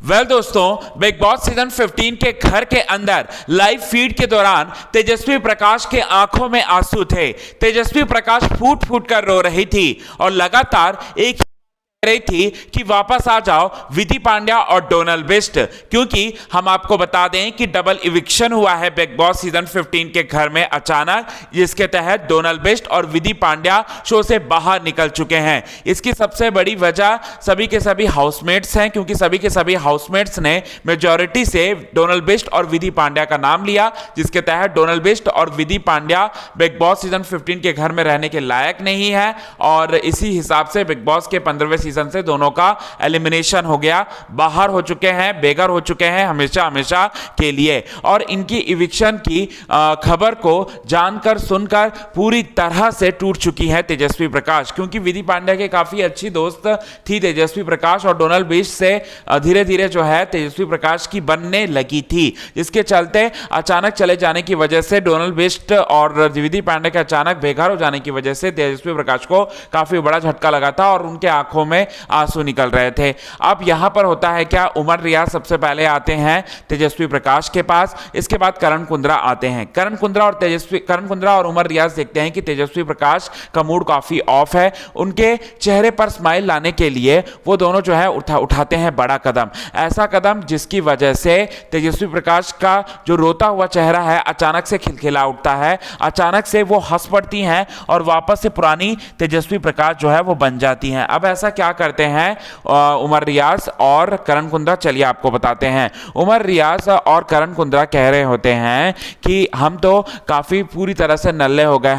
दोस्तों, big boss season 15 के घर के अंदर लाइव फीड के दौरान तेजस्वी प्रकाश के आंखों में आंसू थे। तेजस्वी प्रकाश फूट फूट कर रो रही थी और लगातार एक रही थी कि वापस आ जाओ विधि पांड्या और डोनल बिष्ट, क्योंकि हम आपको बता दें कि डबल इविक्शन हुआ है बिग बॉस सीजन 15 के घर में अचानक, जिसके तहत डोनल बिष्ट और विधि पांड्या शो से बाहर निकल चुके हैं। इसकी सबसे बड़ी वजह सभी के सभी हाउसमेट्स हैं, क्योंकि सभी के सभी हाउसमेट्स ने मेजॉरिटी से डोनल बिष्ट और विधि पांड्या का नाम लिया, जिसके तहत डोनल बिष्ट और विधि पांड्या बिग बॉस सीजन 15 के घर में रहने के लायक नहीं है और इसी हिसाब से बिग बॉस के 15वें सीजन से दोनों का एलिमिनेशन हो गया, बाहर हो चुके हैं, बेघर हो चुके हैं हमेशा हमेशा के लिए। और इनकी इविक्शन की खबर को जानकर सुनकर पूरी तरह से टूट चुकी है तेजस्वी प्रकाश, क्योंकि विधि पांड्या के काफी अच्छी दोस्त थी तेजस्वी प्रकाश और डोनल बिष्ट से धीरे धीरे जो है तेजस्वी प्रकाश की बनने लगी थी, जिसके चलते अचानक चले जाने की वजह से डोनल बिष्ट और विधि पांड्या के अचानक बेघर हो जाने की वजह से तेजस्वी प्रकाश को काफी बड़ा झटका लगा था और उनके आंखों में आंसू निकल रहे थे। अब यहां पर होता है क्या, उमर रियाज सबसे पहले आते हैं तेजस्वी प्रकाश के पास, इसके बाद करण कुंद्रा आते हैं। करण कुंद्रा और उमर रियाज देखते हैं कि तेजस्वी प्रकाश का मूड काफी ऑफ है, उनके चेहरे पर स्माइल लाने के लिए वो दोनों जो है उठाते हैं बड़ा कदम, ऐसा कदम जिसकी वजह से तेजस्वी प्रकाश का जो रोता हुआ चेहरा है अचानक से खिलखिला उठता है, अचानक से वो हंस पड़ती हैं और वापस से पुरानी तेजस्वी प्रकाश जो है वो बन जाती हैं। अब ऐसा क्या करते हैं उमर रियाज और करण कुंद्रा, चलिए आपको बताते हैं। उमर रियाज और करण कुंद्रा कह रहे होते हैं कि हम तो काफी पूरी तरह से नल्ले हो गए,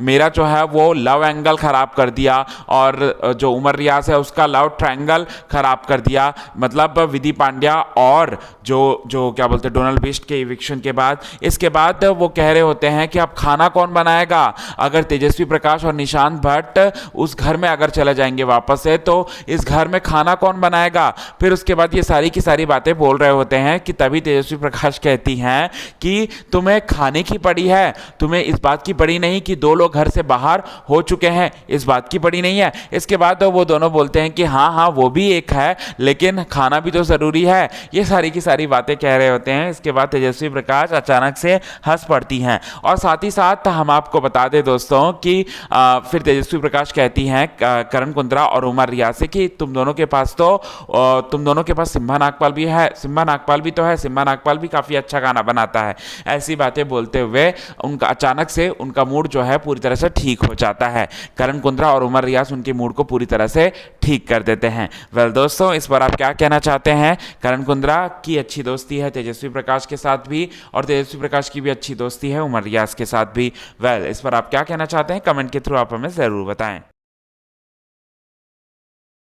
मेरा जो है वो लव एंगल खराब कर दिया और जो उमर रियाज है उसका लव ट्रायंगल खराब कर दिया, मतलब विधि पांड्या और जो क्या बोलते हैं डोनल बिष्ट के इविक्शन के बाद। इसके बाद वो कह रहे होते हैं कि अब खाना कौन बनाएगा, अगर तेजस्वी प्रकाश और निशांत भट्ट उस घर में अगर चले जाएंगे वापस से तो इस घर में खाना कौन बनाएगा। फिर उसके बाद ये सारी की सारी बातें बोल रहे होते हैं कि तभी तेजस्वी प्रकाश कहती हैं कि तुम्हें खाने की पड़ी है, तुम्हें इस बात की पड़ी नहीं कि दो लोग घर से बाहर हो चुके हैं, इस बात की पड़ी नहीं है। इसके बाद वो दोनों बोलते हैं कि हाँ वो भी एक है, लेकिन खाना भी तो जरूरी है। ये सारी की सारी बातें कह रहे होते हैं। इसके बाद तेजस्वी प्रकाश अचानक से हंस पड़ती हैं और साथ ही साथ हम आपको बता दें दोस्तों कि फिर तेजस्वी प्रकाश कहती हैं करण कुंद्रा और उमर रियाज से कि तुम दोनों के पास सिम्हा नागपाल भी है, सिम्हा नागपाल भी काफी अच्छा गाना बनाता है। ऐसी बातें बोलते हुए उनका अचानक से उनका मूड जो है पूरी तरह से ठीक हो जाता है। करण कुंद्रा और उमर रियाज उनके मूड को पूरी तरह से ठीक कर देते हैं। दोस्तों, इस पर आप क्या कहना चाहते हैं? करण कुंद्रा की अच्छी दोस्ती है तेजस्वी प्रकाश के साथ भी और तेजस्वी प्रकाश की भी अच्छी दोस्ती है उमर रियाज के साथ भी। इस पर आप क्या कहना चाहते हैं? कमेंट के थ्रू आप हमें जरूर बताएं।